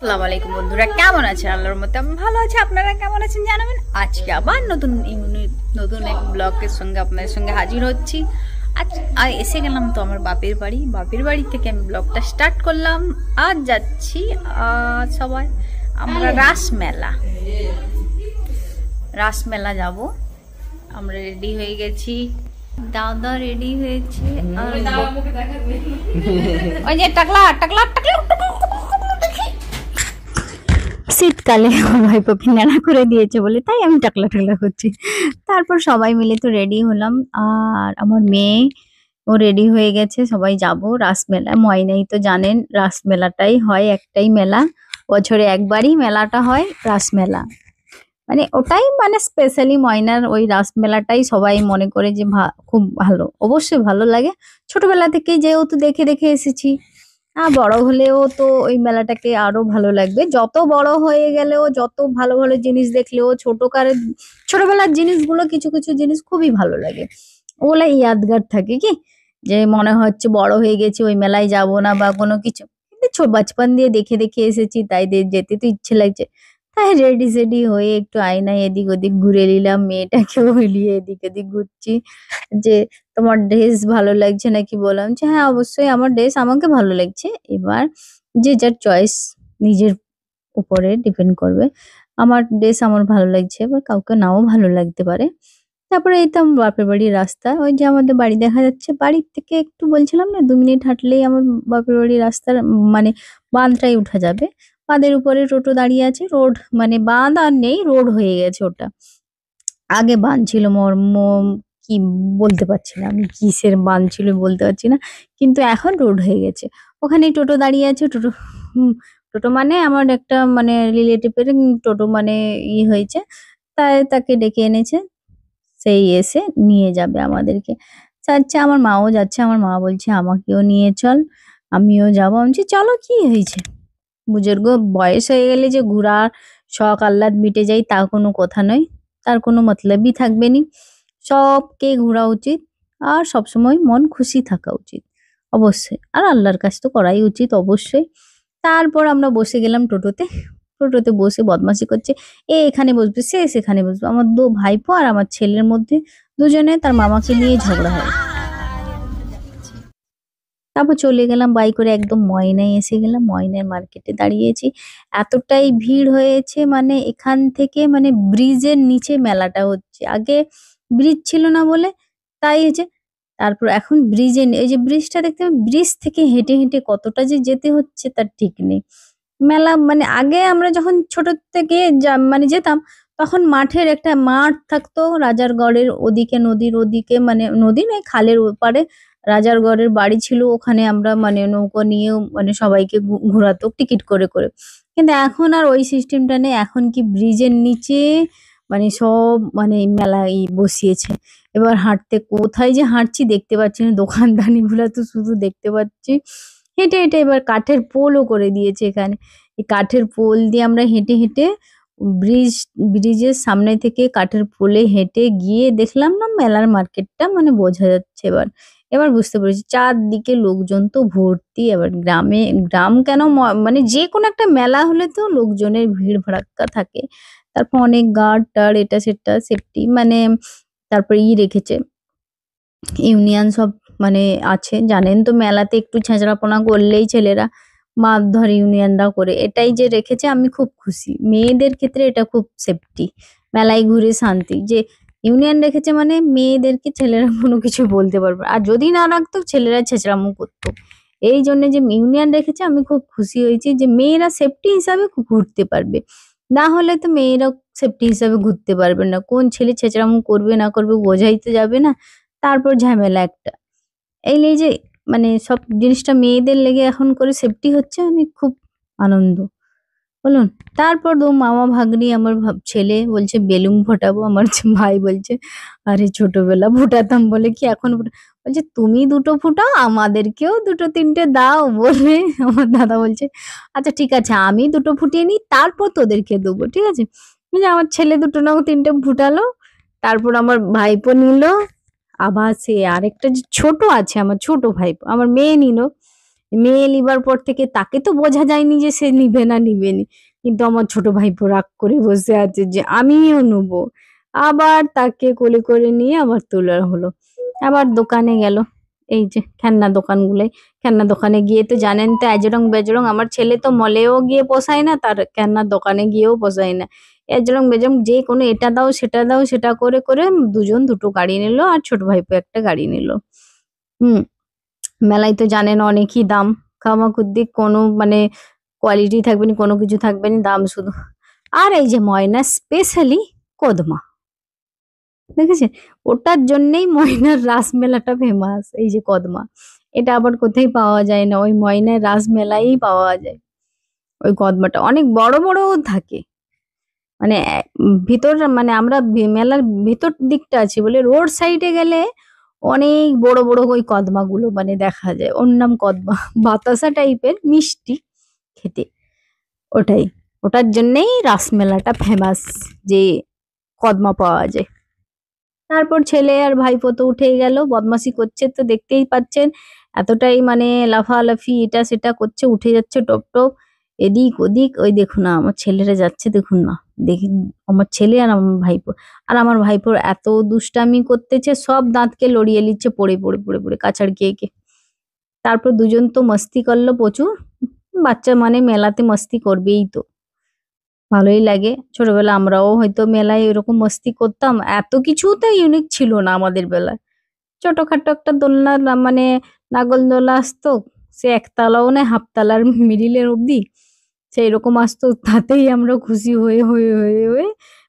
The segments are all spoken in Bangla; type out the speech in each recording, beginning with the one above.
আসসালামু আলাইকুম বন্ধুরা, কেমন আছেন? আল্লাহর মতে আমি ভালো আছি। আপনারা কেমন আছেন জানাবেন। আজকে আবার নতুন নতুন এক ব্লগের সঙ্গে আপনাদের সঙ্গে হাজির হচ্ছি। আজ এসে গেলাম তো আমার বাপের বাড়ি থেকে আমি ব্লগটা স্টার্ট করলাম। আজ যাচ্ছি সবাই আমরা রাসমেলা যাব। আমরা রেডি হয়ে গেছি, দাদা রেডি হয়েছে, আর ওই যে টাকলা টাকলা টাকলা শীতকালে ভাইপোকে নেড়া করে দিয়েছে বলে তাই আমি টাকলা টাকলা করছি। তারপর সবাই মিলে তো রেডি হলাম, আর আমার মেয়ে ও রেডি হয়ে গেছে। সবাই যাব রাসমেলা। ময়নাই তো জানেন রাসমেলাটাই হয়, একটাই মেলা, বছরে একবারই মেলাটা হয় রাসমেলা। মানে ওটাই মানে স্পেশালি ময়নার ওই রাসমেলাটাই সবাই মনে করে যে খুব ভালো। অবশ্যই ভালো লাগে, ছোটবেলা থেকে যেহেতু দেখে দেখে এসেছি। বড় হলেও তো ওই মেলাটাকে আরো ভালো লাগবে। যত বড় হয়ে গেলেও, যত ভালো ভালো জিনিস দেখলেও ছোটবেলার জিনিসগুলো, কিছু কিছু জিনিস খুবই ভালো লাগে। ওগুলা ইয়াদগার থাকে কি, যে মনে হচ্ছে বড় হয়ে গেছি ওই মেলায় যাব না বা কোনো কিছু, কিন্তু বাচপান দিয়ে দেখে দেখে এসেছি, তাই যেতে তো ইচ্ছে লাগছে। তাই রেডি সেডি হয়ে একটু আয়নায় এদিক ওদিক ঘুরে নিলাম, মেয়েটাকেও নিয়ে এদিক ওদিক ঘুরছি যে তোমার ড্রেস ভালো লাগছে নাকি। বললাম যে হ্যাঁ অবশ্যই আমার ড্রেস আমাকে ভালো লাগছে। এবার যে যার চয়েস নিজের উপরে ডিপেন্ড করবে। আমার ড্রেস আমার ভালো লাগছে, এবার কাউকে নাও ভালো লাগতে পারে। তারপরে এই তো আমার বাপের বাড়ির রাস্তা, ওই যে আমাদের বাড়ি দেখা যাচ্ছে। বাড়ির থেকে একটু বলছিলাম না 2 মিনিট হাঁটলেই আমার বাপের বাড়ির রাস্তার মানে বাঁধটাই উঠা যাবে। বাঁধের উপরে টোটো দাঁড়িয়ে আছে। রোড মানে বাঁধ আর নেই, রোড হয়ে গেছে ওটা। আগে বাঁধ ছিল কি বলতে পারছি না আমি, কিসের বাঁধ ছিল বলতে পারছি না, কিন্তু এখন রোড হয়ে গেছে। ওখানে টোটো দাঁড়িয়ে আছে। টোটো মানে আমার একটা মানে রিলেটিভের টোটো মানে হয়েছে, তাই তাকে ডেকে এনেছে, সেই এসে নিয়ে যাবে আমাদেরকে। যাচ্ছে, আমার মাও যাচ্ছে। আমার মা বলছে আমাকেও নিয়ে চল, আমিও যাবো। আমি বলছি চলো, কি হয়েছে, বুজুর্গ বয়স হয়ে গেলে যে ঘোরার শখ আহ্লাদ মিটে যায় তা কোনো কথা নয়, তার কোনো মতলবই থাকবে না। সবকে ঘোরা উচিত, আর সবসময় মন খুশি থাকা উচিত অবশ্যই, আর আল্লাহর কাজ তো করাই উচিত অবশ্যই। তারপর আমরা বসে গেলাম টোটোতে। টোটোতে বসে বদমাশি করছে, এখানে বসবে, সে সেখানে বসবে। আমার ভাইপো আর আমার ছেলের মধ্যে দুজনে তার মামাকে নিয়ে ঝগড়া হয়। তারপর চলে গেলাম বাই করে, একদম ময়নায় এসে গেলাম। ময়নার মার্কেটে দাঁড়িয়েছি। এতটাই ভিড় হয়েছে, মানে এখান থেকে মানে ব্রিজের নিচে মেলাটা হচ্ছে। আগে ব্রিজ ছিল না বলে তাই হচ্ছে। তারপর এখন এই যে ব্রিজটা দেখতে, ব্রিজ থেকে হেঁটে হেঁটে কতটা যে যেতে হচ্ছে তার ঠিক নেই। মেলা মানে আগে আমরা যখন ছোট থেকে মানে যেতাম, তখন মাঠের একটা মাঠ থাকতো রাজারগড়ের ওদিকে, নদীর ওদিকে, মানে নদী নয় খালের ওপারে রাজারগড়ের বাড়ি ছিল। ওখানে আমরা মানে নৌকো নিয়েও মানে সবাইকে ঘোরাতো টিকিট করে করে। কিন্তু এখন আর ওই সিস্টেমটা নেই। এখন কি ব্রিজের নিচে মানে সব মানে মেলায় বসিয়েছে। এবার হাঁটতে কোথায় যে হাঁটছি দেখতে পাচ্ছি না, দোকানদানি গুলা তো শুধু দেখতে পাচ্ছি। হেঁটে হেঁটে এবার কাঠের পোলও করে দিয়েছে এখানে। এই কাঠের পোল দিয়ে আমরা হেঁটে হেঁটে ব্রিজের সামনে থেকে কাঠের পোলে হেঁটে গিয়ে দেখলাম না মেলার মার্কেটটা মানে বোঝা যাচ্ছে। এবার বুঝতে পেরেছি চারদিকে লোকজন তো ভর্তি। এবার গ্রাম কেন মানে যে কোনো একটা মেলা হলে তো লোকজনের ভিড় ভাড়াক্কা থাকে। তারপর অনেক গার্ড টার্ড এটা সেটা সেফটি মানে, তারপর রেখেছে ইউনিয়ন সব মানে আছে। জানেন তো মেলাতে একটু ছেঁচড়াপনা করলেই ছেলেরা মারধর ইউনিয়নরা করে, এটাই যে রেখেছে আমি খুব খুশি। মেয়েদের ক্ষেত্রে এটা খুব সেফটি, মেলায় ঘুরে শান্তি যে ইউনিয়ন রেখেছে, মানে মেয়েদেরকে ছেলেরা কোনো কিছু বলতে পারবে না। আর যদি না রাখতো ছেলেরা ছেঁচড়ামো করতো। এই জন্য যে ইউনিয়ন রেখেছে আমি খুব খুশি হয়েছি, যে মেয়েরা সেফটি হিসাবে ঘুরতে পারবে। না হলে তো মেয়েরা সেফটি হিসাবে ঘুরতে পারবে না। কোন ছেলে ছেঁচড়ামো করবে না করবে বোঝাই তো যাবে না, তারপর ঝামেলা একটা। এই যে মানে সব জিনিসটা মেয়েদের লেগে এখন করে সেফটি হচ্ছে, আমি খুব আনন্দ বলুন। তারপর মামা ভাগ্নি আমার ছেলে বলছে বেলুন ফোটাবো। আমার ভাই বলছে আরে ছোটবেলা ফুটাতাম বলে কি এখন বলছে তুমি দুটো ফুটাও, আমাদেরকেও দুটো তিনটে দাও বলে। আমার দাদা বলছে আচ্ছা ঠিক আছে আমি দুটো ফুটিয়ে নিই, তারপর তোদেরকে দেবো, ঠিক আছে। আমার ছেলে দুটো না তিনটে ফুটালো। তারপর আমার ভাইপো নিল। আবার সে আরেকটা যে ছোট আছে আমার ছোট ভাইপো, আমার মেয়ে নিল। মেয়ে লিবার পর থেকে তাকে তো বোঝা যায়নি যে সে নিবে না নিবেনি, কিন্তু আমার ছোট ভাইপো রাগ করে বসে আছে যে আমিও নেবো। আবার তাকে কোলে করে নিয়ে আবার তোলা হলো। আবার দোকানে গেল, এই যে খেলনা দোকানগুলোয়, খেলনা দোকানে গিয়ে তো জানেন তো এজরং বেজরং, আমার ছেলে তো মলেও গিয়ে পোষায় না, তার খেলনার দোকানে গিয়েও পোষায় না। এজরং বেজরং যে কোনো এটা দাও সেটা দাও সেটা করে করে দুজন দুটো গাড়ি নিল আর ছোট ভাইপো একটা গাড়ি নিল। হুম, মেলায় তো জানেন অনেকই দাম, খামাখুদ্দি কোনো মানে কোয়ালিটি থাকবে না, কোনো কিছু থাকবে না, দাম শুধু। আর এই যে ময়না স্পেশালি কদমা, দেখেছেন, ওটার জন্যই ময়নার রাস মেলাটা ফেমাস, এই যে কদমা। এটা আবার কোথায় পাওয়া যায় না, ওই ময়নার রাস মেলাই পাওয়া যায়। ওই কদমাটা অনেক বড় বড়ও থাকে, মানে ভিতর মানে আমরা মেলার ভিতর দিকটা আছি বলে রোড সাইডে গেলে অনেক বড় বড় ওই কদমাগুলো মানে দেখা যায়, ওর নাম কদমা। বাতাসা টাইপের মিষ্টি খেতে, ওটাই, ওটার জন্যেই রাসমেলাটা ফেমাস, যে কদমা পাওয়া যায়। তারপর ছেলে আর ভাইপো তো উঠেই গেল, বদমাশি করছে তো দেখতেই পাচ্ছেন, এতটাই মানে লাফালাফি এটা সেটা করছে, উঠে যাচ্ছে টপ টপ এদিক ওদিক। ওই দেখুন না আমার ছেলেরা যাচ্ছে, দেখুন না, দেখি আমার ছেলে আর আমার ভাইপো, আর আমার ভাইপোর এত দুষ্টামি করতেছে, সব দাঁতকে লড়িয়ে নিচ্ছে পড়ে পড়ে পড়ে পড়ে কাছাড় খেয়ে খেয়ে। তারপর দুজন তো মস্তি করলো প্রচুর, বাচ্চা মানে মেলাতে মস্তি করবেই তো, ভালোই লাগে। ছোটবেলা আমরাও হয়তো মেলায় এরকম মস্তি করতাম, এত কিছু তো ইউনিক ছিল না আমাদের বেলায়। ছোটখাটো একটা দোলনা মানে নাগরদোলা আসতো, সে একতলাও না হাফতলার মিডিলের অবধি, সেই রকম আসতো, তাতেই আমরা খুশি হয়ে হয়ে হয়ে হয়ে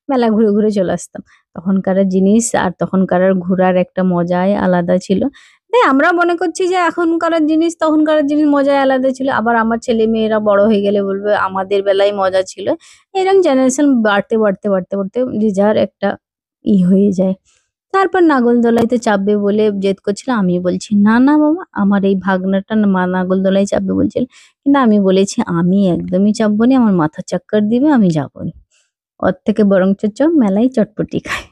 মেলা ঘুরে ঘুরে চলে আসতাম। তখনকার জিনিস আর তখনকার ঘোরার একটা মজাই আলাদা ছিল। তাই আমরা মনে করছি যে এখনকার জিনিস তখনকার জিনিস মজাই আলাদা ছিল, আবার আমার ছেলে মেয়েরা বড় হয়ে গেলে বলবে আমাদের বেলায় মজা ছিল। এরকম জেনারেশন বাড়তে বাড়তে বাড়তে বাড়তে যে যার একটা হয়ে যায়। তারপর নাগরদোলায় তো চাপবে বলে জেদ করছিল, আমি বলছি না না বাবা, আমার এই ভাগনাটা মা নাগরদোলায় চাপবে বলছিল, কিন্তু আমি বলেছি আমি একদমই চাপবো না, আমার মাথা চক্কর দিবে, আমি যাবো না। ওর থেকে বরঞ্চ মেলায় চটপটি খাই।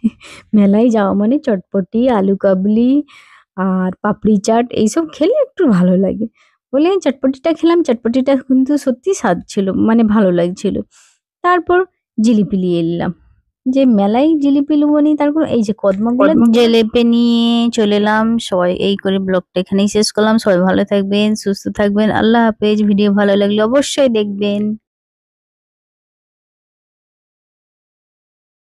মেলায় যাওয়া মানে চটপটি, আলু কাবলি আর পাপড়ি চাট এইসব খেলে একটু ভালো লাগে বলে আমি চটপটিটা খেলাম। চটপটিটা কিন্তু সত্যি স্বাদ ছিল, মানে ভালো লাগছিল। তারপর জিলিপি নিয়ে এলাম, যে মেলায় জিলিপি লুবনি, তারপর এই যে কদমাগুলো জিলিপি নিয়ে চলে এলাম। সবাই এই করে ব্লগটা এখানেই শেষ করলাম। সবাই ভালো থাকবেন, সুস্থ থাকবেন, আল্লাহ হাফেজ। ভিডিও ভালো লাগলে অবশ্যই দেখবেন।